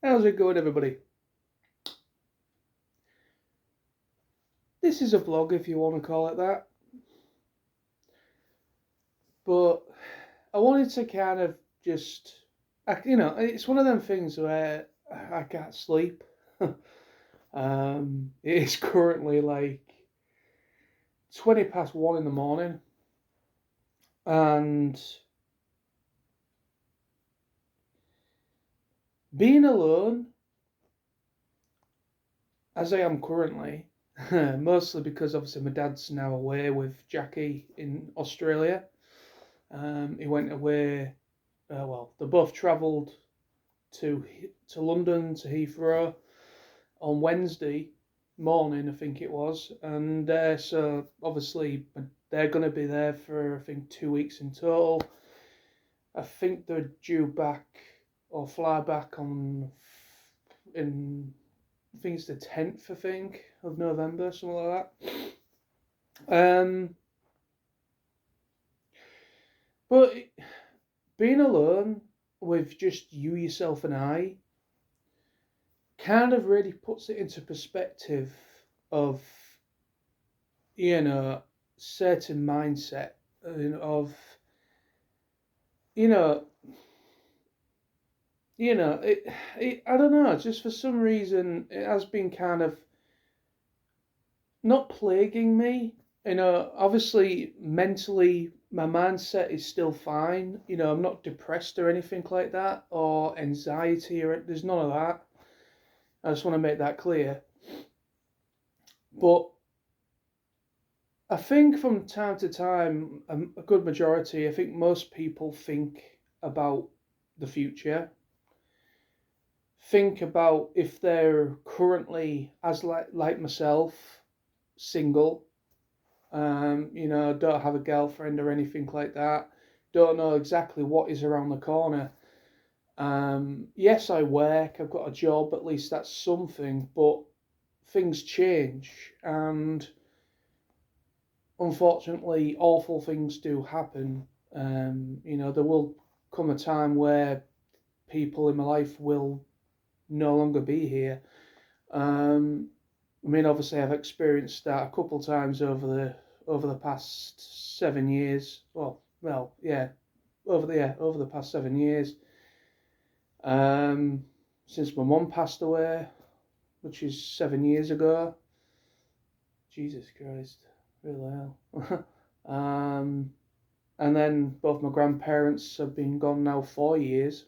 How's it going, everybody? This is a vlog, if you want to call it that. But I wanted to kind of just, it's one of them things where I can't sleep. It is currently like 20 past 1 in the morning. And being alone, as I am currently, mostly because obviously my dad's now away with Jackie in Australia. He went away. Well, they both travelled to London, to Heathrow, on Wednesday morning, I think it was, and so obviously they're going to be there for I think 2 weeks in total. I think they're due back or fly back on in I think it's the 10th, I think, of November, something like that. But being alone with just you, yourself, and I kind of really puts it into perspective of, certain mindset of, you know, I don't know, just for some reason it has been kind of not plaguing me. Obviously mentally my mindset is still fine. I'm not depressed or anything like that, or anxiety, or there's none of that. I just want to make that clear. But I think from time to time, a good majority, I think most people think about the future. Think about if they're currently, as like myself, single, don't have a girlfriend or anything like that, don't know exactly what is around the corner. Yes, I work, I've got a job, at least that's something, but things change, and unfortunately, awful things do happen. There will come a time where people in my life will no longer be here. Obviously, I've experienced that a couple of times over the past 7 years. Yeah, over the past 7 years. Since my mum passed away, which is 7 years ago. Jesus Christ, really hell. And then both my grandparents have been gone now 4 years.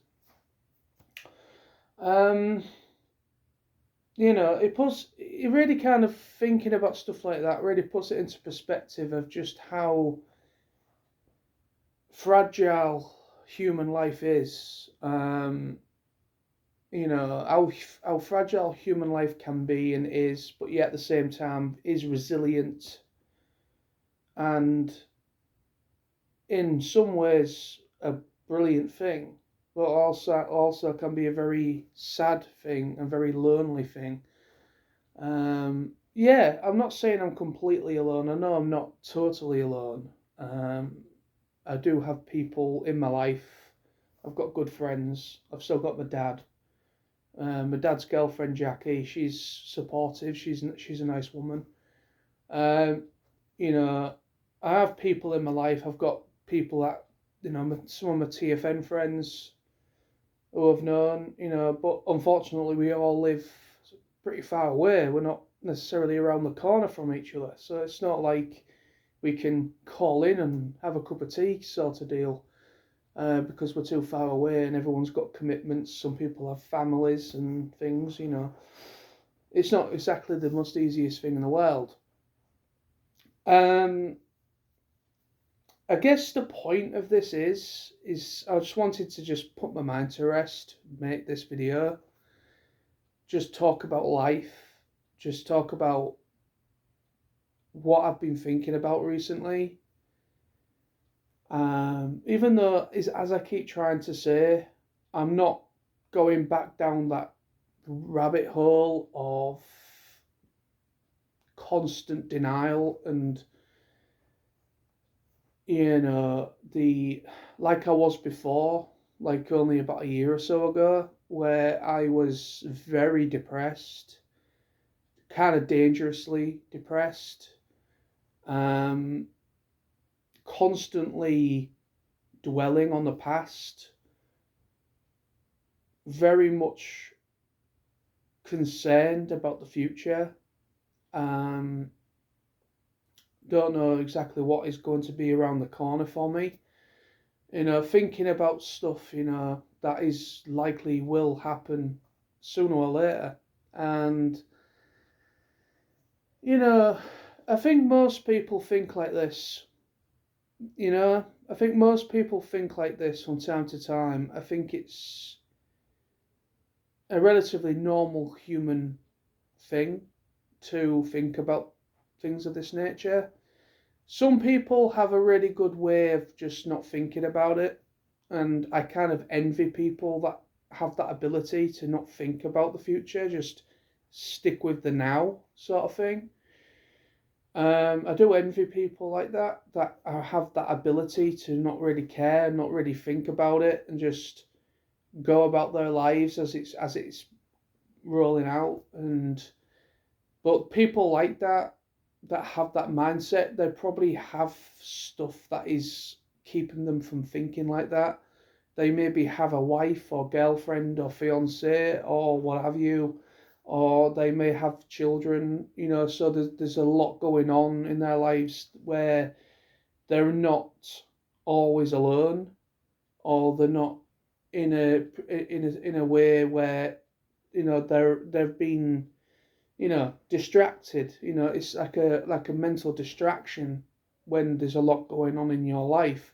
It really kind of thinking about stuff like that really puts it into perspective of just how fragile human life is. How fragile human life can be and is, but yet at the same time is resilient, and in some ways a brilliant thing, but also can be a very sad thing and very lonely thing. Yeah, I'm not saying I'm completely alone. I know I'm not totally alone. I do have people in my life. I've got good friends. I've still got my dad. My dad's girlfriend Jackie. She's supportive. She's a nice woman. Um, you know, I have people in my life. I've got people that some of my TFN friends who I've known. But unfortunately, we all live pretty far away. We're not necessarily around the corner from each other, so it's not like we can call in and have a cup of tea sort of deal. Because we're too far away and everyone's got commitments. Some people have families and things. It's not exactly the most easiest thing in the world. Um, I guess the point of this is I just wanted to just put my mind to rest, make this video, just talk about life, just talk about what I've been thinking about recently. Even though, as I keep trying to say, I'm not going back down that rabbit hole of constant denial and the like I was before. like only about a year or so ago, where I was very depressed, kind of dangerously depressed, um, constantly dwelling on the past, very much concerned about the future. Um, don't know exactly what is going to be around the corner for me. Thinking about stuff, that is likely will happen sooner or later. And, you know, I think most people think like this. I think most people think like this from time to time. I think it's a relatively normal human thing to think about things of this nature. Some people have a really good way of just not thinking about it, and I kind of envy people that have that ability to not think about the future, just stick with the now sort of thing. I do envy people like that have that ability to not really care, not really think about it, and just go about their lives as it's rolling out. And but people like that have that mindset, they probably have stuff that is keeping them from thinking like that. They maybe have a wife or girlfriend or fiance or what have you, or they may have children, so there's a lot going on in their lives where they're not always alone, or they're not in a way where they've been distracted. It's like a mental distraction when there's a lot going on in your life.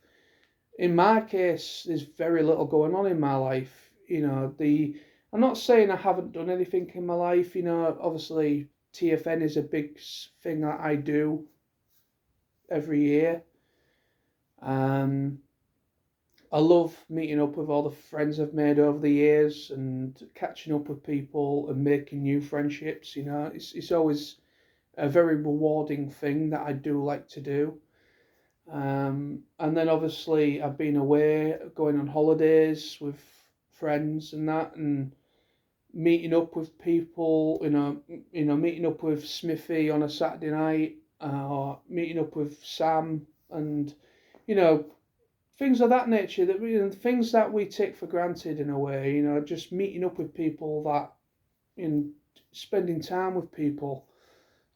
In my case, there's very little going on in my life. I'm not saying I haven't done anything in my life. Obviously TFN is a big thing that I do every year. Um, I love meeting up with all the friends I've made over the years and catching up with people and making new friendships. It's always a very rewarding thing that I do like to do. And then obviously I've been away, going on holidays with friends and that, and meeting up with people. Meeting up with Smithy on a Saturday night, or meeting up with Sam, and you know, things of that nature. Things that we take for granted in a way. Just meeting up with people that, in spending time with people,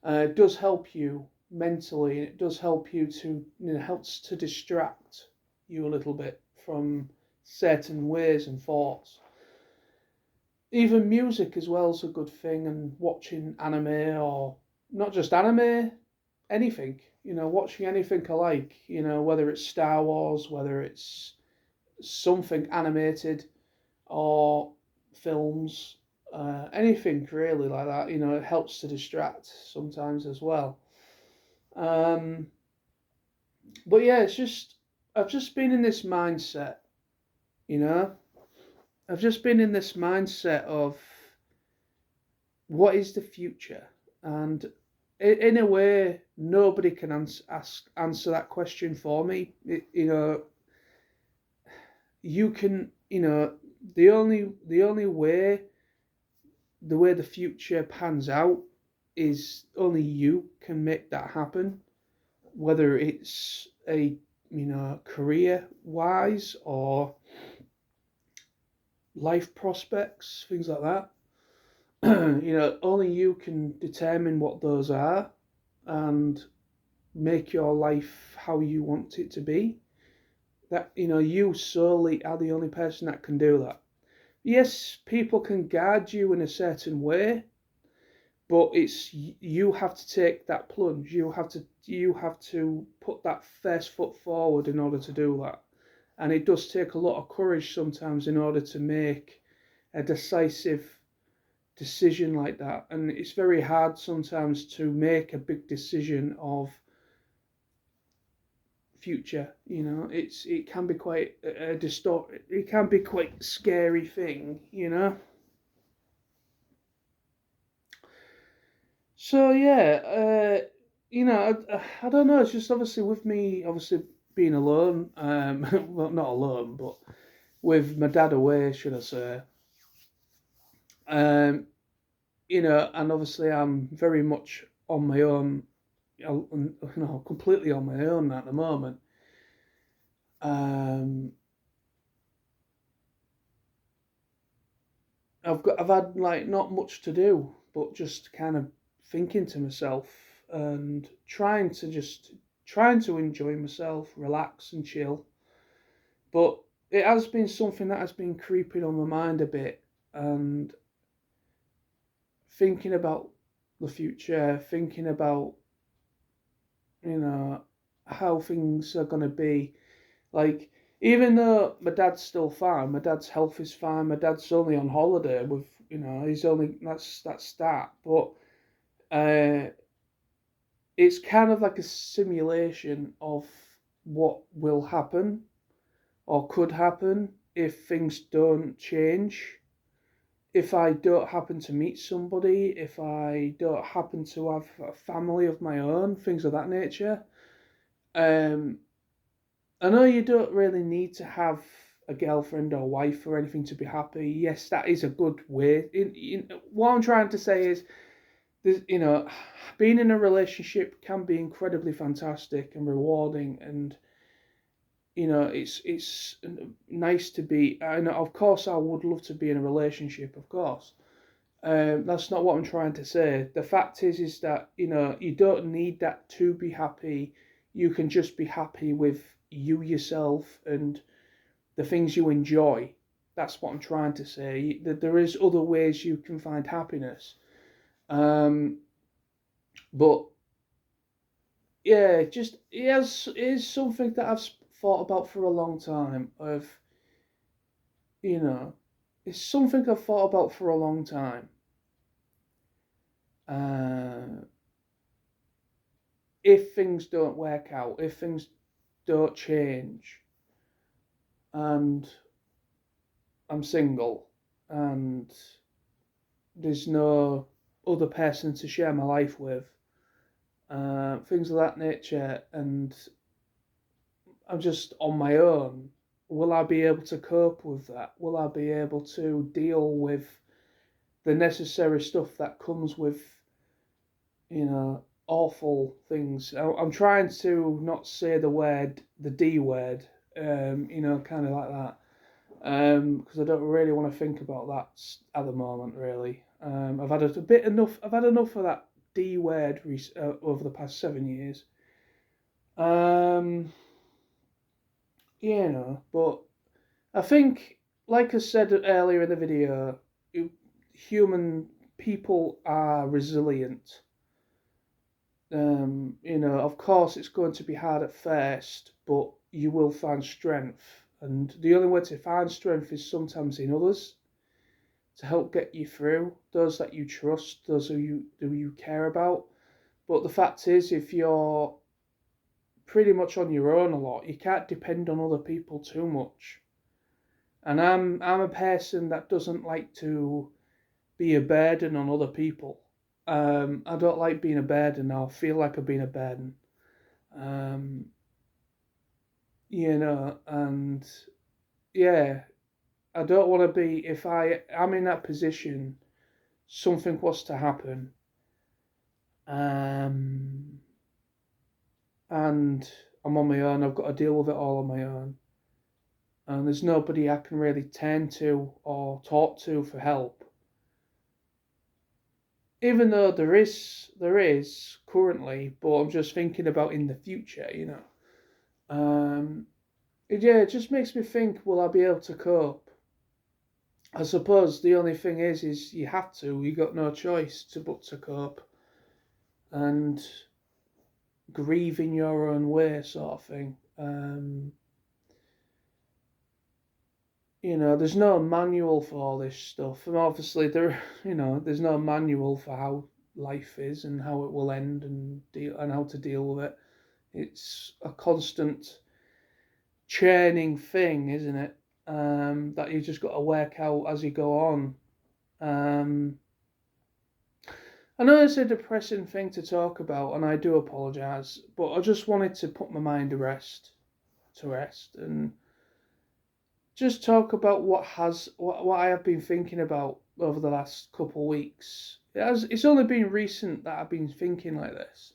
does help you mentally, and it does help you to helps to distract you a little bit from certain ways and thoughts. Even music as well is a good thing, and watching anime, or not just anime, anything. Watching anything I like. Whether it's Star Wars, whether it's something animated, or films, anything really like that. It helps to distract sometimes as well. Um, but yeah, it's just I've just been in this mindset, you know. I've just been in this mindset of what is the future, and in a way, nobody can answer that question for me. You can, the only way the future pans out is only you can make that happen. Whether it's a career wise or life prospects, things like that. Only you can determine what those are and make your life how you want it to be. That you solely are the only person that can do that. Yes, people can guide you in a certain way, but it's you have to take that plunge. You have to put that first foot forward in order to do that. And it does take a lot of courage sometimes in order to make a decisive decision like that. And it's very hard sometimes to make a big decision of future. It can be quite a it can be quite scary thing. So yeah, I don't know. It's just obviously with me, obviously being alone. Well, not alone, but with my dad away, should I say. Um, you know, and obviously I'm very much on my own, completely on my own at the moment. Um, I've had like not much to do, but just kind of thinking to myself and trying to enjoy myself, relax and chill. But it has been something that has been creeping on my mind a bit, and thinking about the future, thinking about, you know, how things are gonna be. Like, even though my dad's still fine, my dad's health is fine. My dad's only on holiday with, he's only that's that. But uh, it's kind of like a simulation of what will happen or could happen if things don't change. If I don't happen to meet somebody, if I don't happen to have a family of my own, things of that nature. Um, I know you don't really need to have a girlfriend or wife or anything to be happy. Yes, that is a good way. What I'm trying to say is, being in a relationship can be incredibly fantastic and rewarding, and it's nice to be. And of course, I would love to be in a relationship, of course. That's not what I'm trying to say. The fact is that you don't need that to be happy. You can just be happy with you yourself and the things you enjoy. That's what I'm trying to say. That there is other ways you can find happiness. Um, but yeah, just it is something that I've thought about for a long time. You know, it's something I've thought about for a long time. Uh, if things don't work out, if things don't change, and I'm single, and there's no other person to share my life with, things of that nature, and I'm just on my own, will I be able to cope with that? Will I be able to deal with the necessary stuff that comes with, awful things? I'm trying to not say the D word, kind of like that, because I don't really want to think about that at the moment. Really, I've had a bit enough. I've had enough of that D word over the past 7 years. Um, but I think, like I said earlier in the video, human people are resilient. Of course, it's going to be hard at first, but you will find strength. And the only way to find strength is sometimes in others to help get you through, those that you trust, those who you care about. But the fact is, if you're pretty much on your own a lot, you can't depend on other people too much. And I'm a person that doesn't like to be a burden on other people. I don't like being a burden. I feel like I've been a burden. Um, and yeah, I don't want to be. If I'm in that position, something was to happen, um, and I'm on my own. I've got to deal with it all on my own, and there's nobody I can really turn to or talk to for help. Even though there is currently, but I'm just thinking about in the future. It just makes me think, will I be able to cope? I suppose the only thing is you have to. You got no choice but to cope and grieve in your own way, sort of thing. There's no manual for all this stuff, and obviously there's no manual for how life is and how it will end and how to deal with it. It's a constant churning thing, isn't it? That you just got to work out as you go on. I know it's a depressing thing to talk about, and I do apologise, but I just wanted to put my mind to rest, and just talk about what I have been thinking about over the last couple of weeks. It's only been recent that I've been thinking like this.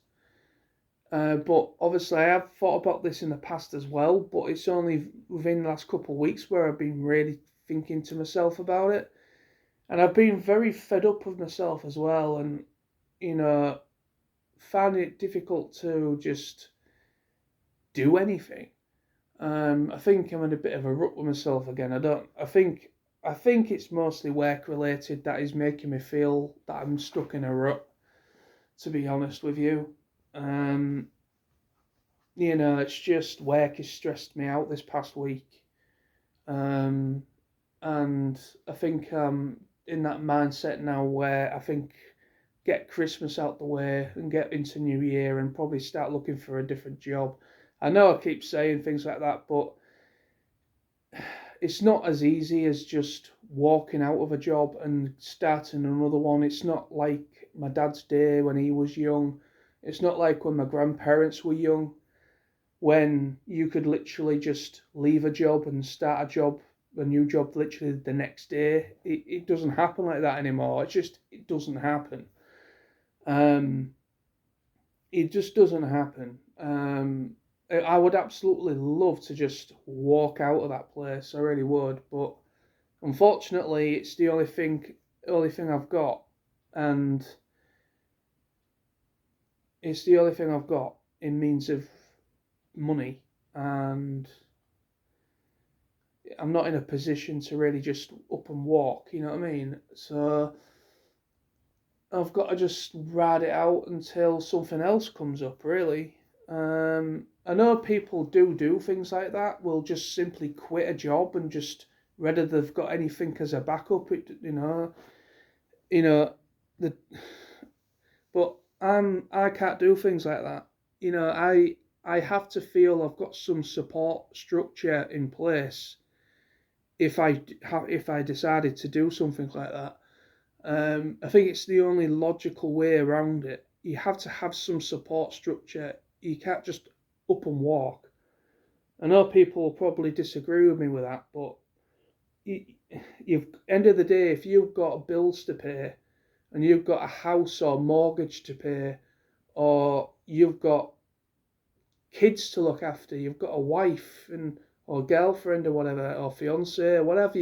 But obviously, I have thought about this in the past as well. But it's only within the last couple of weeks where I've been really thinking to myself about it, and I've been very fed up with myself as well, and you know, finding it difficult to just do anything. I think I'm in a bit of a rut with myself again. I don't. I think it's mostly work related that is making me feel that I'm stuck in a rut. To be honest with you, um, it's just work has stressed me out this past week, um, and I think I'm in that mindset now where I think get Christmas out the way and get into New Year and probably start looking for a different job. I know I keep saying things like that, but it's not as easy as just walking out of a job and starting another one. It's not like my dad's day when he was young. It's not like when my grandparents were young, when you could literally just leave a job and start a new job, literally the next day. It doesn't happen like that anymore. It doesn't happen. Um, it just doesn't happen. I would absolutely love to just walk out of that place. I really would, but unfortunately, it's the only thing I've got, and it's the only thing I've got in means of money, and I'm not in a position to really just up and walk. You know what I mean? So I've got to just ride it out until something else comes up. Really. I know people do things like that. Will just simply quit a job and just whether they've got anything as a backup. You know the but I can't do things like that. I have to feel I've got some support structure in place if I decided to do something like that. I think it's the only logical way around it. You have to have some support structure. You can't just up and walk. I know people will probably disagree with me with that, but you've end of the day, if you've got bills to pay and you've got a house or mortgage to pay, or you've got kids to look after, you've got a wife and or girlfriend or whatever, or fiance, or whatever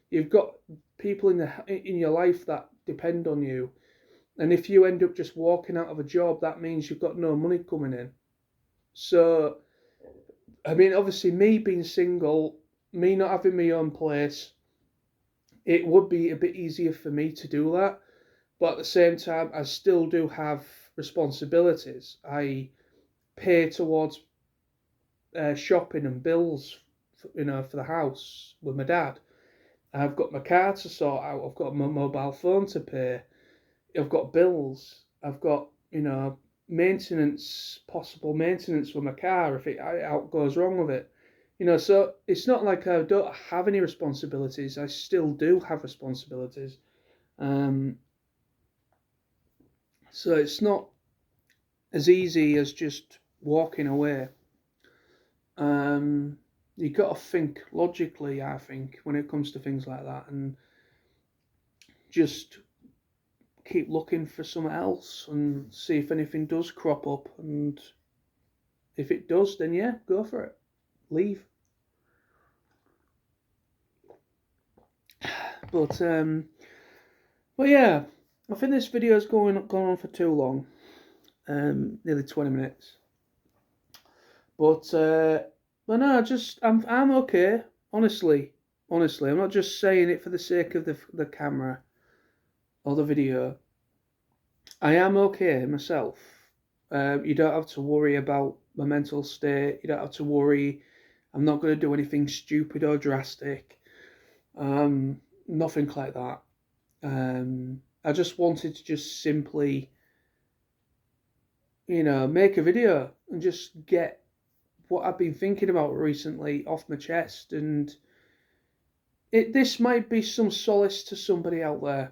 you've got people in your life that depend on you. And if you end up just walking out of a job, that means you've got no money coming in. So, I mean, obviously, me being single, me not having my own place, it would be a bit easier for me to do that. But at the same time, I still do have responsibilities. I pay towards shopping and bills, for the house with my dad. I've got my car to sort out. I've got my mobile phone to pay. I've got bills. I've got possible maintenance with my car if it out goes wrong with it. So it's not like I don't have any responsibilities. I still do have responsibilities. Um, so it's not as easy as just walking away. You got to think logically, I think, when it comes to things like that, and just keep looking for something else and see if anything does crop up. And if it does, then yeah, go for it. Leave. But yeah, I think this video is gone on for too long. Nearly 20 minutes. But no, I'm okay. Honestly, I'm not just saying it for the sake of the camera or the video. I am okay myself. You don't have to worry about my mental state. You don't have to worry. I'm not going to do anything stupid or drastic. Nothing like that. I just wanted to just simply, make a video and just get what I've been thinking about recently off my chest. And this might be some solace to somebody out there.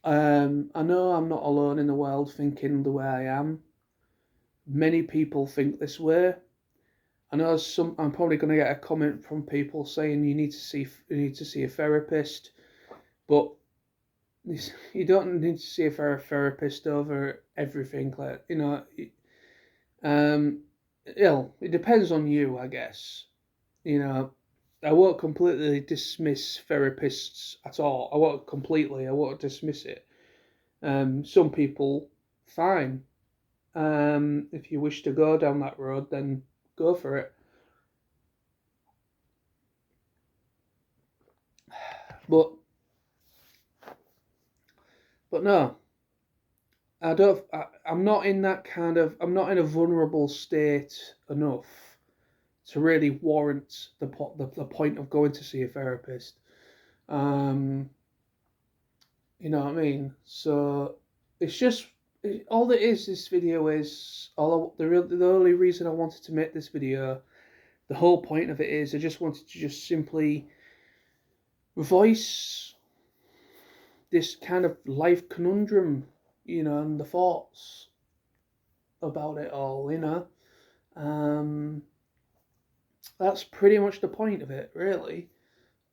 I know I'm not alone in the world thinking the way I am. Many people think this way. I know I'm probably going to get a comment from people saying you need to see a therapist, but you don't need to see a therapist over everything. Like, um, it depends on you, I guess. I won't completely dismiss therapists at all. I won't dismiss it. Some people, fine. If you wish to go down that road, then go for it. But no, I don't. I'm not in that kind of. I'm not in a vulnerable state enough to really warrant the point of going to see a therapist. Um, you know what I mean? So it's just all it is. This video is the only reason I wanted to make this video. The whole point of it is I just wanted to just simply voice this kind of life conundrum, and the thoughts about it all. Um, that's pretty much the point of it, really.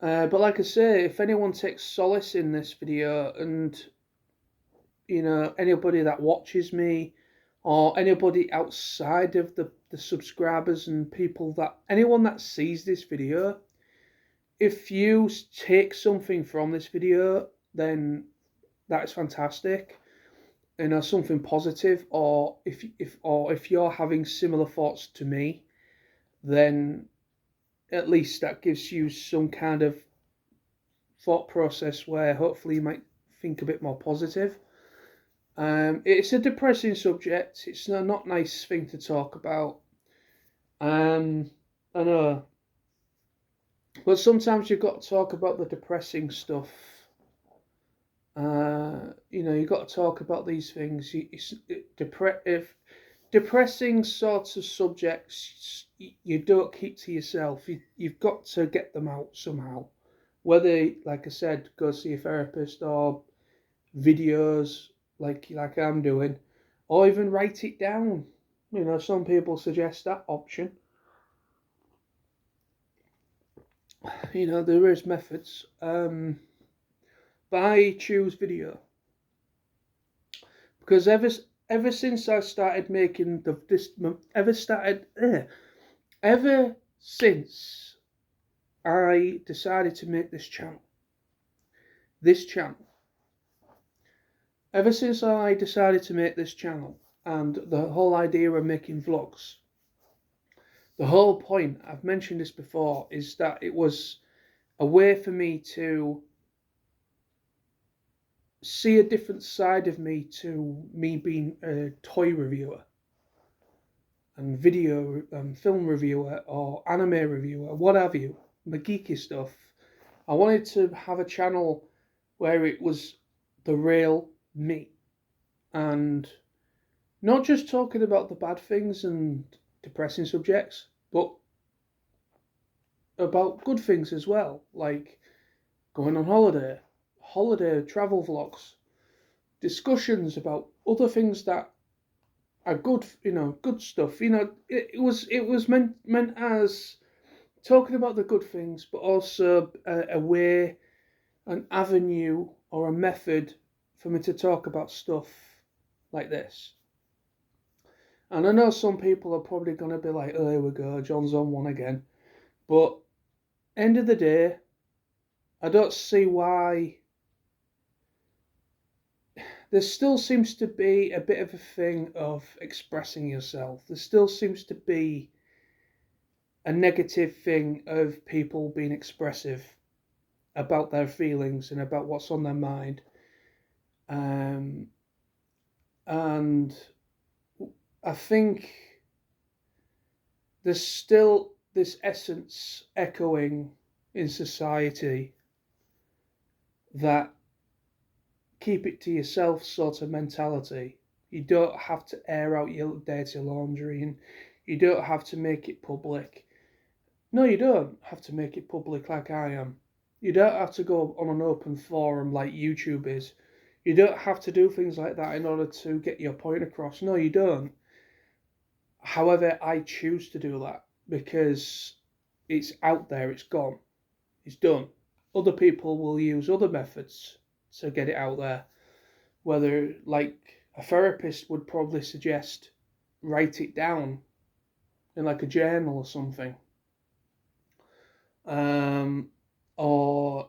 But like I say, if anyone takes solace in this video, and anybody that watches me, or anybody outside of the subscribers and people anyone that sees this video, if you take something from this video, then that is fantastic. Something positive, or if you're having similar thoughts to me, then at least that gives you some kind of thought process where hopefully you might think a bit more positive. It's a depressing subject. It's not nice thing to talk about. I know, but sometimes you've got to talk about the depressing stuff. You've got to talk about these things. If depressing sorts of subjects you don't keep to yourself. You've got to get them out somehow. Whether, like I said, go see a therapist, or videos like I'm doing, or even write it down. Some people suggest that option. There is methods. But I choose video because ever since I started making ever since I decided to make this channel, ever since I decided to make this channel, and the whole idea of making vlogs, the whole point, I've mentioned this before, is that it was a way for me to see a different side of me to me being a toy reviewer and video and film reviewer or anime reviewer, what have you, the geeky stuff. I wanted to have a channel where it was the real me, and not just talking about the bad things and depressing subjects, but about good things as well, like going on holiday travel vlogs, discussions about other things that are good, good stuff. It was meant as talking about the good things, but also a way, an avenue, or a method for me to talk about stuff like this. And I know some people are probably going to be like, oh, here we go, John's on one again. But end of the day, I don't see why. There still seems to be a bit of a thing of expressing yourself. There still seems to be a negative thing of people being expressive about their feelings and about what's on their mind. And I think there's still this essence echoing in society that keep it to yourself sort of mentality. You don't have to air out your dirty laundry, and you don't have to make it public. No, you don't have to make it public like I am. You don't have to go on an open forum like YouTube is. You don't have to do things like that in order to get your point across. No, you don't. However, I choose to do that because it's out there, it's gone, it's done. Other people will use other methods to get it out there, whether, like, a therapist would probably suggest write it down in like a journal or something, or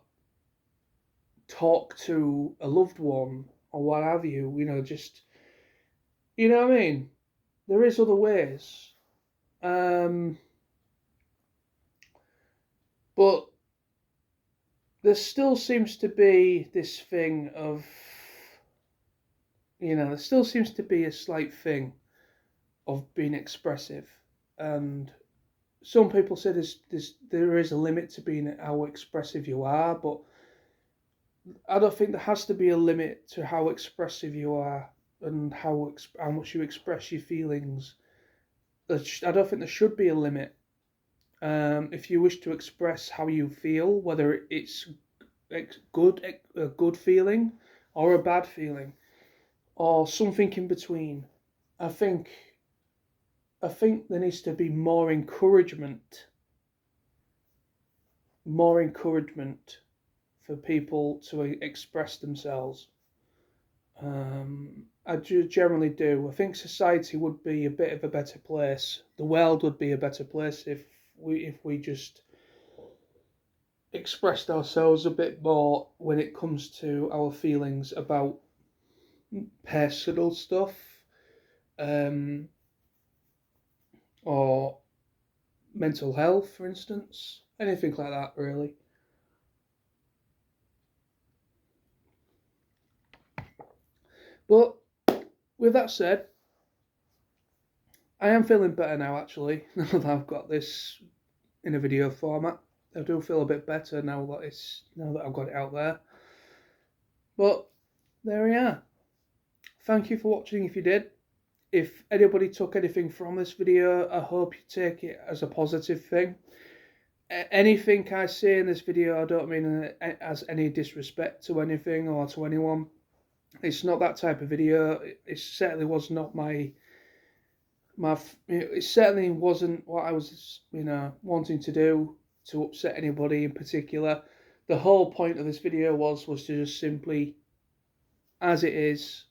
talk to a loved one or what have you. Just, you know what I mean. There is other ways, but there still seems to be this thing of, there still seems to be a slight thing of being expressive, and some people say there is a limit to being how expressive you are, but I don't think there has to be a limit to how expressive you are and how much you express your feelings. I don't think there should be a limit. If you wish to express how you feel, whether it's a good feeling or a bad feeling or something in between, I think there needs to be more encouragement for people to express themselves. I generally do. I think society would be a bit of a better place. The world would be a better place if we just expressed ourselves a bit more when it comes to our feelings about personal stuff, or mental health, for instance, anything like that, really. But with that said, I am feeling better now, actually, now that I've got this in a video format. I do feel a bit better now that I've got it out there. But there we are. Thank you for watching if you did. If anybody took anything from this video, I hope you take it as a positive thing. Anything I say in this video, I don't mean as any disrespect to anything or to anyone. It's not that type of video. It certainly was not it certainly wasn't what I was, wanting to do to upset anybody in particular. The whole point of this video was to just simply, as it is,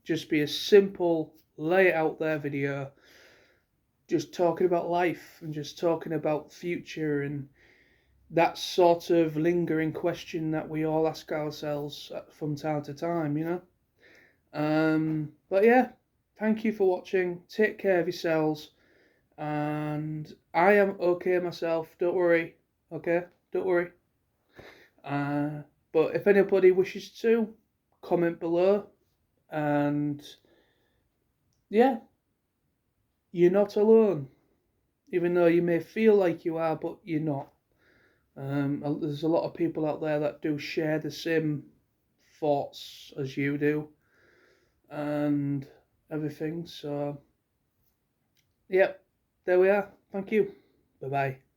just be a simple lay it out there video, just talking about life and just talking about future and that sort of lingering question that we all ask ourselves from time to time, But yeah, thank you for watching. Take care of yourselves. And I am okay myself. Don't worry. Okay? Don't worry. But if anybody wishes to, comment below. And yeah, you're not alone. Even though you may feel like you are, but you're not. There's a lot of people out there that do share the same thoughts as you do. And everything. So, yep, there we are. Thank you. Bye-bye.